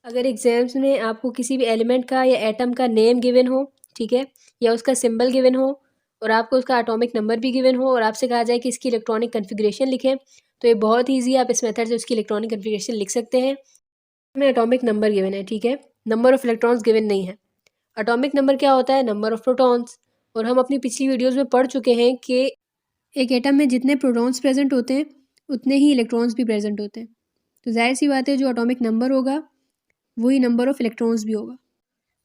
अगर एग्जाम्स में आपको किसी भी एलिमेंट का या एटम का नेम गिवन हो, ठीक है, या उसका सिंबल गिवन हो और आपको उसका एटॉमिक नंबर भी गिवन हो और आपसे कहा जाए कि इसकी इलेक्ट्रॉनिक कन्फिग्रेशन लिखें, तो ये बहुत ईजी, आप इस मेथड से उसकी इलेक्ट्रॉनिक कन्फिग्रेशन लिख सकते हैं। हमें एटॉमिक नंबर गिवन है, ठीक है, नंबर ऑफ इलेक्ट्रॉन्स गिवन नहीं है। एटॉमिक नंबर क्या होता है? Number of protons. और हम अपनी पिछली वीडियोज़ में पढ़ चुके हैं कि एक एटम में जितने प्रोटॉन्स प्रेजेंट होते हैं उतने ही इलेक्ट्रॉन्स भी प्रेजेंट होते हैं। तो जाहिर सी बात है जो एटॉमिक नंबर होगा वही नंबर ऑफ इलेक्ट्रॉन्स भी होगा।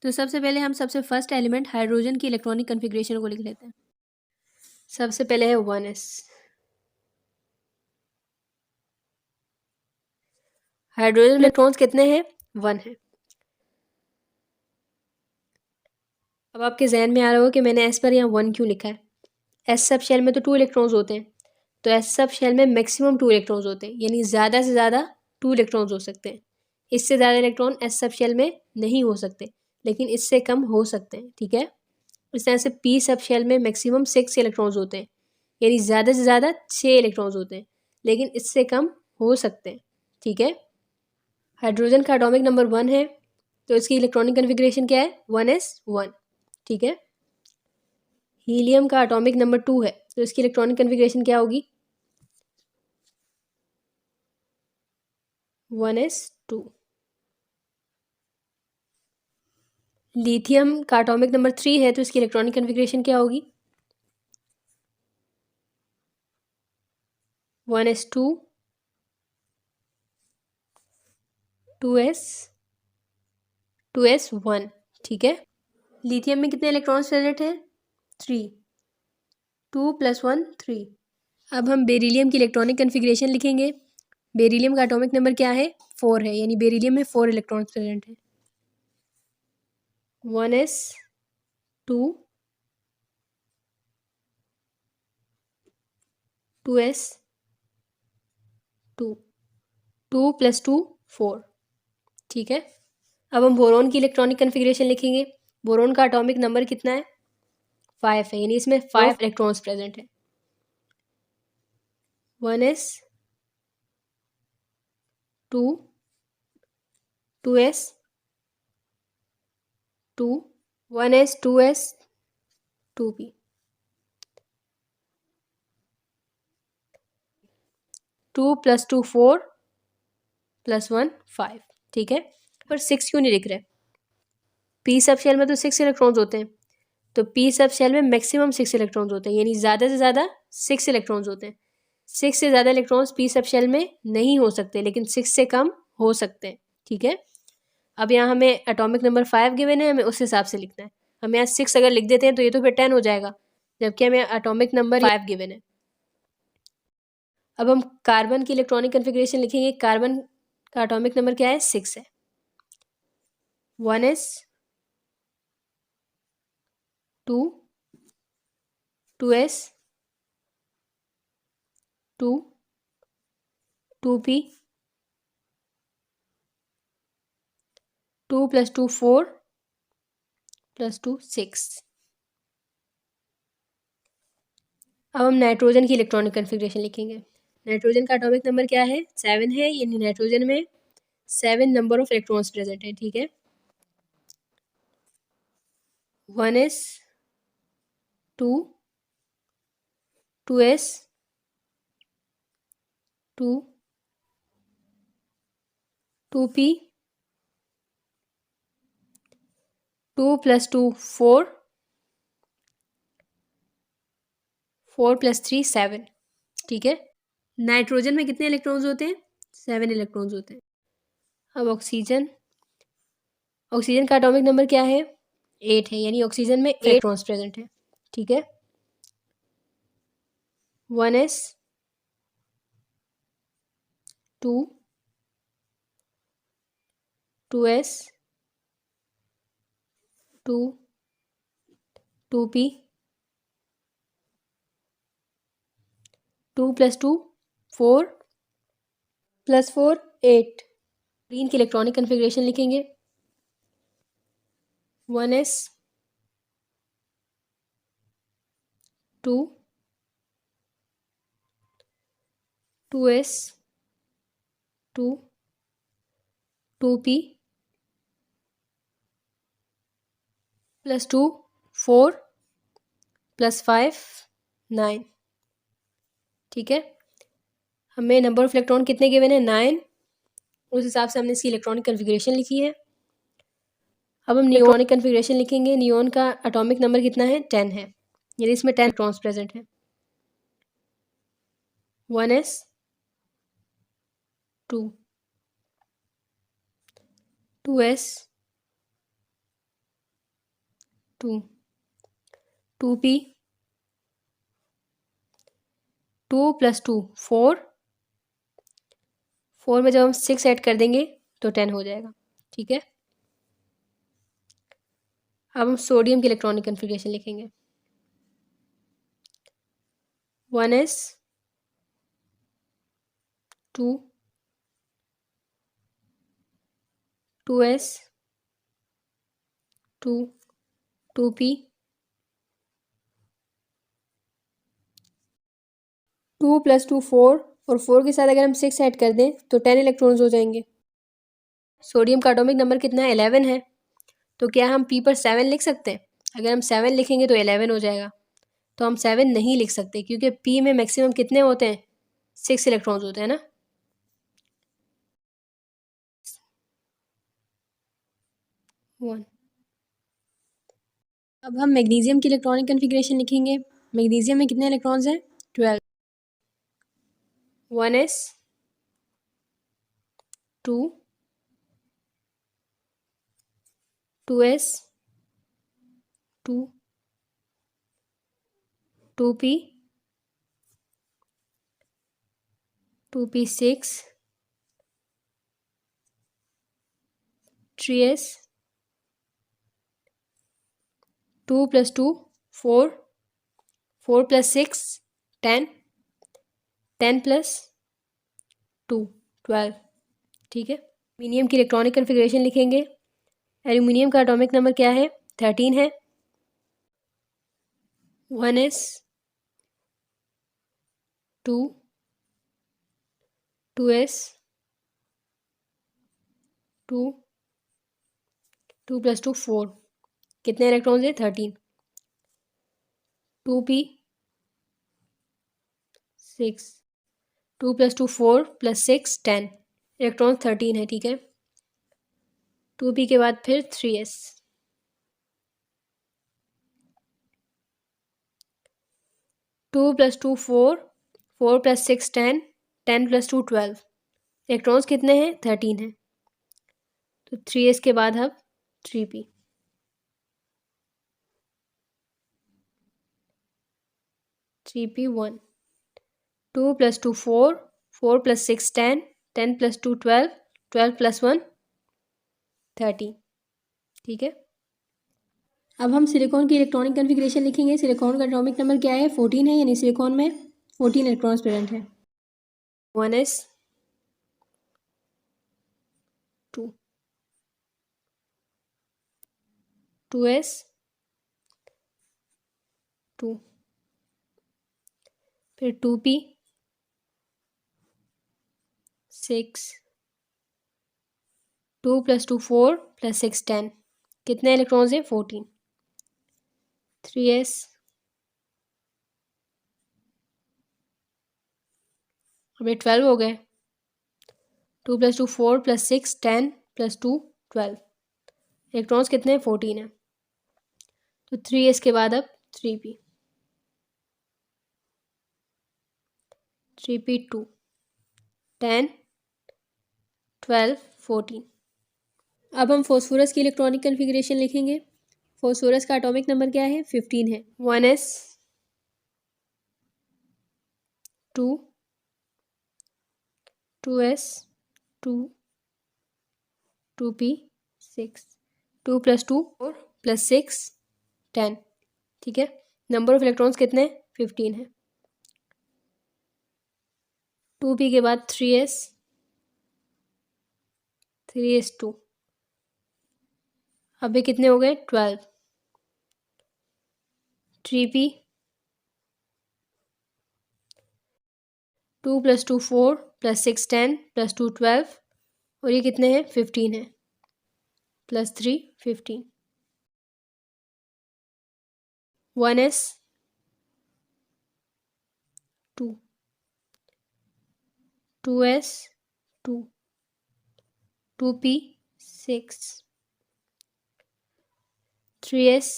तो सबसे पहले हम सबसे फर्स्ट एलिमेंट हाइड्रोजन की इलेक्ट्रॉनिक कन्फिग्रेशन को लिख लेते हैं। सबसे पहले है 1s। हाइड्रोजन इलेक्ट्रॉन्स कितने हैं? 1 है। अब आपके जहन में आ रहा होगा कि मैंने एस पर यहाँ 1 क्यों लिखा है। एस सब शेल में तो 2 इलेक्ट्रॉन्स होते हैं, तो एस सब शेल में मैक्सिमम 2 इलेक्ट्रॉन्स होते हैं, यानी ज़्यादा से ज़्यादा 2 इलेक्ट्रॉन्स हो सकते हैं। इससे ज़्यादा इलेक्ट्रॉन एस सब शेल में नहीं हो सकते, लेकिन इससे कम हो सकते हैं, ठीक है। इस तरह से पी सब शेल में मैक्सिमम 6 इलेक्ट्रॉन्स होते हैं, यानी ज़्यादा से ज़्यादा 6 इलेक्ट्रॉन्स होते हैं, लेकिन इससे कम हो सकते हैं, ठीक है। हाइड्रोजन का एटॉमिक नंबर 1 है, तो इसकी इलेक्ट्रॉनिक कन्फिग्रेशन क्या है? 1s1, ठीक है। हीलियम का एटॉमिक नंबर 2 है, तो इसकी इलेक्ट्रॉनिक कन्फिग्रेशन क्या होगी? 1s2। लिथियम का एटॉमिक नंबर 3 है, तो इसकी इलेक्ट्रॉनिक कन्फिग्रेशन क्या होगी? 1s2, 2s, 2s1, ठीक है। लिथियम में कितने इलेक्ट्रॉन्स प्रेजेंट हैं? 3। 2 + 1 3। अब हम बेरिलियम की इलेक्ट्रॉनिक कन्फिग्रेशन लिखेंगे। बेरिलियम का एटॉमिक नंबर क्या है? 4 है, यानी बेरिलियम में 4 इलेक्ट्रॉन्स प्रेजेंट हैं। 1s2, 2s2, 2 + 2 4, ठीक है। अब हम बोरोन की इलेक्ट्रॉनिक कन्फिग्रेशन लिखेंगे। बोरोन का एटॉमिक नंबर कितना है? 5 है, यानी इसमें 5 इलेक्ट्रॉन्स प्रेजेंट हैं। 1s2, 2s2, 1s 2s 2p। 2 + 2 4 + 1 5, ठीक है। पर 6 क्यों नहीं लिख रहे? पी सब शेल में तो 6 इलेक्ट्रॉन्स होते हैं, तो पी सब शेल में मैक्सिमम 6 इलेक्ट्रॉन्स होते हैं, यानी ज़्यादा से ज़्यादा 6 इलेक्ट्रॉन्स होते हैं। 6 से ज़्यादा इलेक्ट्रॉन्स पी सब शेल में नहीं हो सकते, लेकिन 6 से कम हो सकते हैं, ठीक है। अब यहाँ हमें एटॉमिक नंबर 5 गिवन है, हमें उस हिसाब से लिखना है। हम यहाँ 6 अगर लिख देते हैं तो ये तो फिर 10 हो जाएगा, जबकि हमें एटॉमिक नंबर 5 गिवन है। अब हम कार्बन की इलेक्ट्रॉनिक कन्फिग्रेशन लिखेंगे। कार्बन का एटॉमिक नंबर क्या है? 6 है। 1s 2, 2s 2, 2p, 2 + 2 4 + 2 6। अब हम नाइट्रोजन की इलेक्ट्रॉनिक कन्फिग्रेशन लिखेंगे। नाइट्रोजन का एटॉमिक नंबर क्या है? 7 है, यानी नाइट्रोजन में 7 नंबर ऑफ इलेक्ट्रॉन्स प्रेजेंट है, ठीक है। 1s 2, 2s 2, 2p, 2 + 2 4, 4 + 3 7, ठीक है। नाइट्रोजन में कितने इलेक्ट्रॉन्स होते हैं? 7 इलेक्ट्रॉन्स होते हैं। अब ऑक्सीजन, ऑक्सीजन का एटॉमिक नंबर क्या है? 8 है, यानी ऑक्सीजन में 8 इलेक्ट्रॉन्स प्रेजेंट है, ठीक है। 1s 2, 2s 2, 2p, 2 + 2 4 + 4 8। ग्रीन की इलेक्ट्रॉनिक कन्फिग्रेशन लिखेंगे। 1s 2, 2s 2, 2p, +2 4 +5 9। ठीक है, हमें नंबर ऑफ इलेक्ट्रॉन कितने गिवन है 9, उस हिसाब से हमने इसकी इलेक्ट्रॉनिक कन्फिग्रेशन लिखी है। अब हम इलेक्ट्रॉनिक कन्फिग्रेशन लिखेंगे। नियोन का एटॉमिक नंबर कितना है 10 है, यानी इसमें 10 इलेक्ट्रॉन्स प्रेजेंट हैं। 1s 2 2s 2 2p 2 + 2 4 4 में जब हम 6 ऐड कर देंगे तो 10 हो जाएगा। ठीक है, अब हम सोडियम की इलेक्ट्रॉनिक कन्फिग्रेशन लिखेंगे। 1s 2 2s 2 2p 2 + 2 4 और 4 के साथ अगर हम 6 ऐड कर दें तो 10 इलेक्ट्रॉन्स हो जाएंगे। सोडियम का एटॉमिक नंबर कितना है 11 है, तो क्या हम p पर 7 लिख सकते हैं? अगर हम 7 लिखेंगे तो 11 हो जाएगा, तो हम 7 नहीं लिख सकते क्योंकि p में मैक्सिमम कितने होते हैं 6 इलेक्ट्रॉन्स होते हैं ना। 1। अब हम मैग्नीशियम की इलेक्ट्रॉनिक कन्फिग्रेशन लिखेंगे। मैग्नीशियम में कितने इलेक्ट्रॉन्स हैं 12। 1s 2 2s 2 2p 2p 6 3s 2 + 2 4 4 + 6 10 10 + 2 12। ठीक है, एल्यूमिनियम की इलेक्ट्रॉनिक कन्फिग्रेशन लिखेंगे। एल्यूमिनियम का एटॉमिक नंबर क्या है 13 है। 1s 2 2s 2 2 + 2 4 कितने इलेक्ट्रॉन्स हैं 13। 2p 6 2 + 2 4 + 6 10 इलेक्ट्रॉन 13 है। ठीक है, 2p के बाद फिर 3s 2 + 2 4 4 + 6 10 10 + 2 12 इलेक्ट्रॉन्स कितने हैं 13 है, तो 3s के बाद अब 3p 1 2 + 2 4 4 + 6 10 10 + 2 12 12 + 1 13। ठीक है, अब हम सिलिकॉन की इलेक्ट्रॉनिक कन्फिग्रेशन लिखेंगे। सिलिकॉन का एटॉमिक नंबर क्या है 14 है, यानी सिलिकॉन में 14 इलेक्ट्रॉन्स प्रेजेंट है। 1s 2 2s 2 फिर 2p 6 2 + 2 4 + 6 10 कितने इलेक्ट्रॉन्स हैं 14। 3s अब ये 12 हो गए। 2 + 2 4 + 6 10 + 2 12 इलेक्ट्रॉन्स कितने हैं 14 है, तो 3s के बाद अब 3p 2 10 12 14। अब हम फॉस्फोरस की इलेक्ट्रॉनिक कन्फिग्रेशन लिखेंगे। फॉस्फोरस का एटॉमिक नंबर क्या है 15 है। 1s 2 2s 2 2p 6 2 + 2 4 + 6 10। ठीक है, नंबर ऑफ इलेक्ट्रॉन्स कितने 15 है। 2p के बाद 3s 2 अभी कितने हो गए 12। 3p 2 + 2 4 + 6 10 + 2 12 और ये कितने हैं 15 है, +3 15। 1s 2, 2s 2, 2p 6, 3s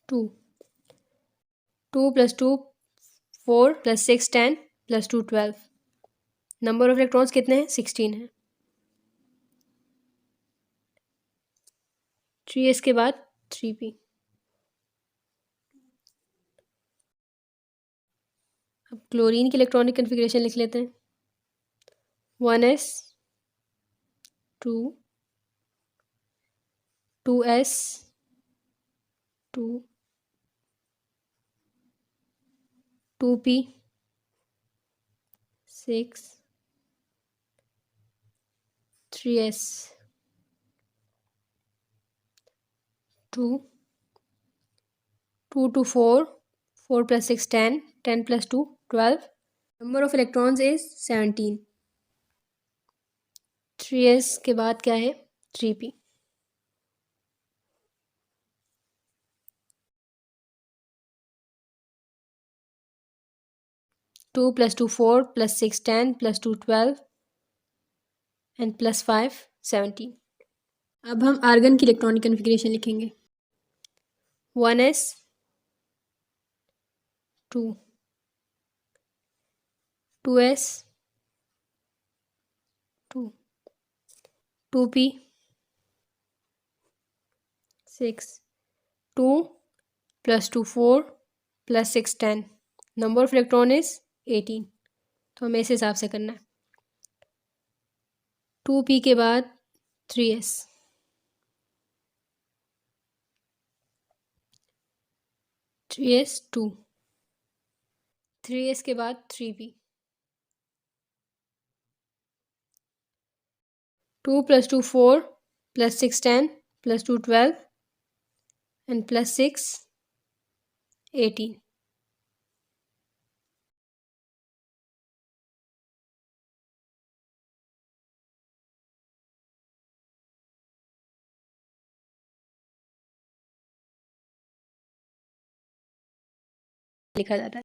2, 2 plus 2 4 plus 6 10 plus 2 12. Number of electrons कितने हैं? 16 है। 3s के बाद 3p। अब क्लोरीन की इलेक्ट्रॉनिक कन्फिग्रेशन लिख लेते हैं। 1s 2, 2s 2, 2p 6, 3s 2, 2 to 4, 4 plus 6 10, 10 plus 2 12. Number of electrons is 17. 3s के बाद क्या है? 3p। 2 plus 2 4 plus 6 10 plus 2 12 and plus 5 17. अब हम आर्गन की इलेक्ट्रॉनिक कन्फिग्रेशन लिखेंगे। 1s 2, 2s 2, 2p 6, 2 plus 2 4 plus 6 10. Number of electron is 18. तो हमें इस हिसाब से करना है। 2p के बाद 3s, 3s 2, 3s के बाद 3p, 2 plus 2 4 plus 6 10 plus 2 12 and plus 6 18. लिखा जाता है।